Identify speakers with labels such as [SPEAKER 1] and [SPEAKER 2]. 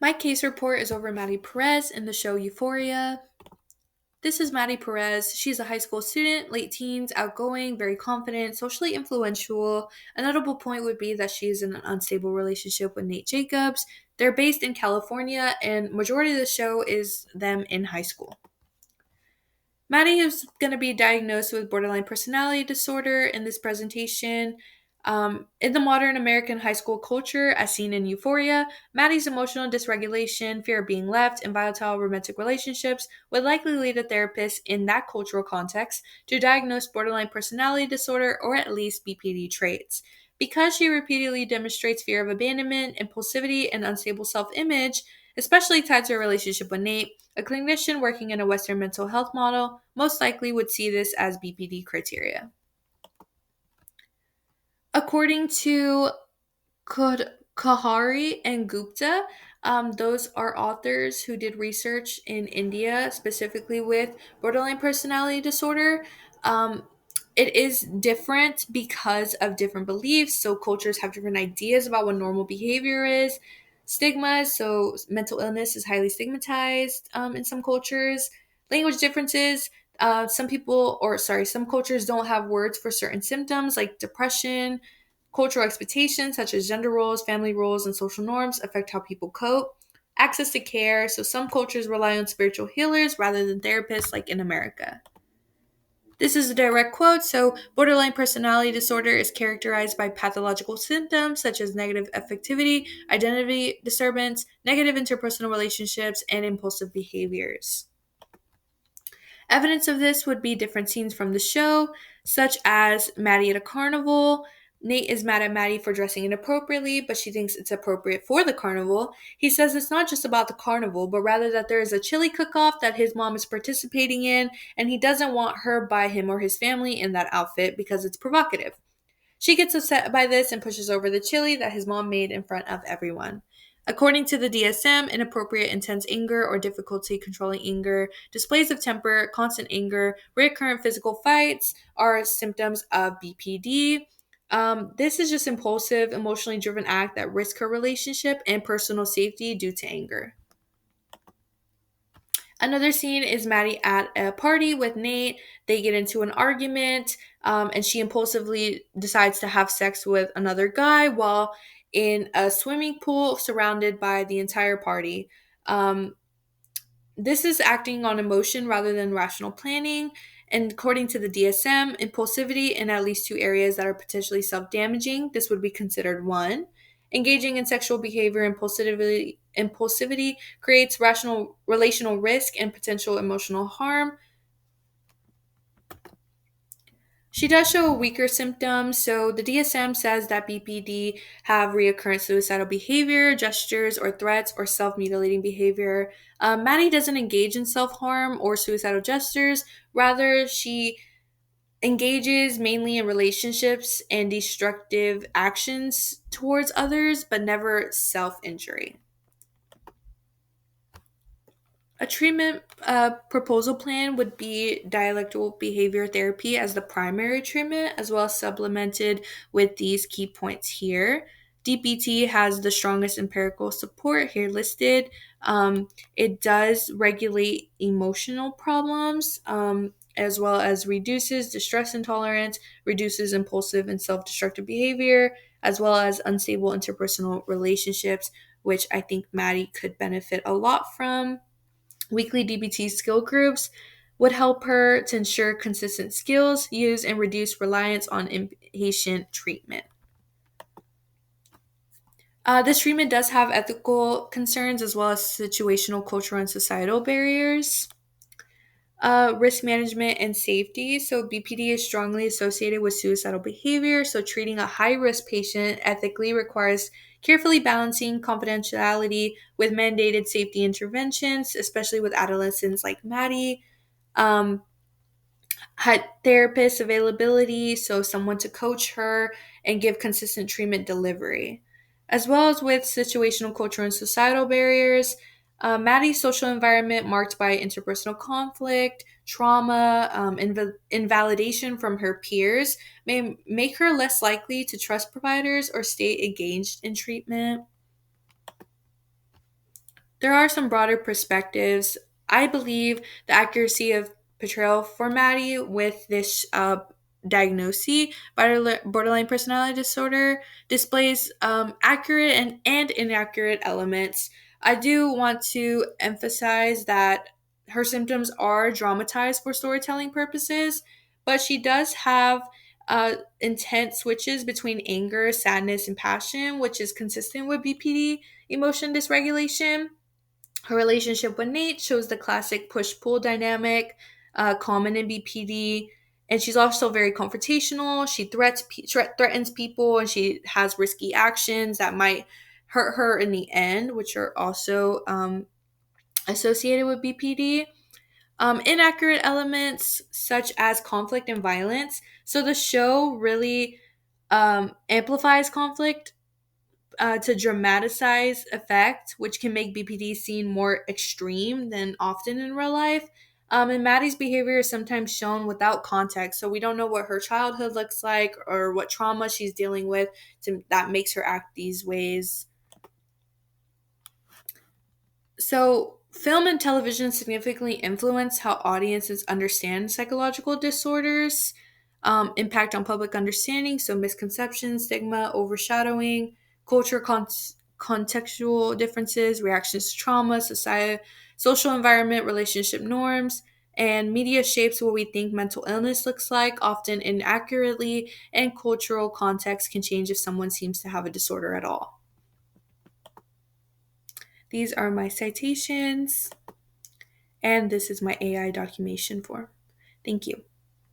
[SPEAKER 1] My case report is over Maddie Perez in the show Euphoria. This is Maddie Perez. She's a high school student, late teens, outgoing, very confident, socially influential. A notable point would be that she is in an unstable relationship with Nate Jacobs. They're based in California, and majority of the show is them in high school. Maddie is going to be diagnosed with borderline personality disorder in this presentation. In the modern American high school culture, as seen in Euphoria, Maddie's emotional dysregulation, fear of being left, and volatile romantic relationships would likely lead a therapist in that cultural context to diagnose borderline personality disorder or at least BPD traits. Because she repeatedly demonstrates fear of abandonment, impulsivity, and unstable self image, especially tied to her relationship with Nate, a clinician working in a Western mental health model most likely would see this as BPD criteria. According to Kahari and Gupta, those are authors who did research in India, specifically with borderline personality disorder. Um, it is different because of different beliefs. So, cultures have different ideas about what normal behavior is. Stigmas, so mental illness is highly stigmatized in some cultures. Language differences. Some cultures don't have words for certain symptoms like depression. Cultural expectations such as gender roles, family roles, and social norms affect how people cope. Access to care. So some cultures rely on spiritual healers rather than therapists, like in America. This is a direct quote. So, borderline personality disorder is characterized by pathological symptoms such as negative affectivity, identity disturbance, negative interpersonal relationships, and impulsive behaviors. Evidence of this would be different scenes from the show, such as Maddie at a carnival. Nate is mad at Maddie for dressing inappropriately, but she thinks it's appropriate for the carnival. He says it's not just about the carnival, but rather that there is a chili cook-off that his mom is participating in, and he doesn't want her by him or his family in that outfit because it's provocative. She gets upset by this and pushes over the chili that his mom made in front of everyone. According to the DSM, inappropriate intense anger or difficulty controlling anger, displays of temper, constant anger, recurrent physical fights are symptoms of BPD. This is just impulsive, emotionally driven act that risk her relationship and personal safety due to anger. Another scene is Maddie at a party with Nate. They get into an argument, and she impulsively decides to have sex with another guy while in a swimming pool surrounded by the entire party. Um, this is acting on emotion rather than rational planning. And according to the DSM, impulsivity in at least two areas that are potentially self damaging, this would be considered one. Engaging in sexual behavior impulsivity creates rational relational risk and potential emotional harm. She does show weaker symptoms, so the DSM says that BPD have reoccurrent suicidal behavior, gestures, or threats, or self mutilating behavior. Maddie doesn't engage in self harm or suicidal gestures. Rather, she engages mainly in relationships and destructive actions towards others, but never self injury. A treatment proposal plan would be dialectical behavior therapy as the primary treatment, as well as supplemented with these key points here. DBT has the strongest empirical support here listed. It does regulate emotional problems, as well as reduces distress intolerance, reduces impulsive and self destructive behavior, as well as unstable interpersonal relationships, which I think Maddie could benefit a lot from. Weekly DBT skill groups would help her to ensure consistent skills, use, and reduce reliance on inpatient treatment. This treatment does have ethical concerns as well as situational, cultural, and societal barriers. Risk management and safety. So, BPD is strongly associated with suicidal behavior. So, treating a high risk patient ethically requires carefully balancing confidentiality with mandated safety interventions, especially with adolescents like Maddie. Um, had therapist availability, so someone to coach her and give consistent treatment delivery, as well as with situational, cultural, and societal barriers. Maddie's social environment marked by interpersonal conflict, trauma, invalidation from her peers may make her less likely to trust providers or stay engaged in treatment. there are some broader perspectives. I believe the accuracy of portrayal for Maddie with this diagnosis, borderline personality disorder, displays accurate and inaccurate elements. I do want to emphasize that her symptoms are dramatized for storytelling purposes, but she does have intense switches between anger, sadness, and passion, which is consistent with BPD emotion dysregulation. Her relationship with Nate shows the classic push pull dynamic common in BPD. And she's also very confrontational. She threatens people, and she has risky actions that might hurt her in the end, which are also associated with BPD. Inaccurate elements such as conflict and violence. So the show really amplifies conflict to dramatize effect, which can make BPD seem more extreme than often in real life. And Maddie's behavior is sometimes shown without context, so we don't know what her childhood looks like or what trauma she's dealing with that makes her act these ways. So, film and television significantly influence how audiences understand psychological disorders, impact on public understanding, so misconceptions, stigma, overshadowing, culture, contextual differences, reactions to trauma, society, social environment, relationship norms, and media shapes what we think mental illness looks like, often inaccurately, and cultural context can change if someone seems to have a disorder at all. These are my citations, and this is my AI documentation form. Thank you.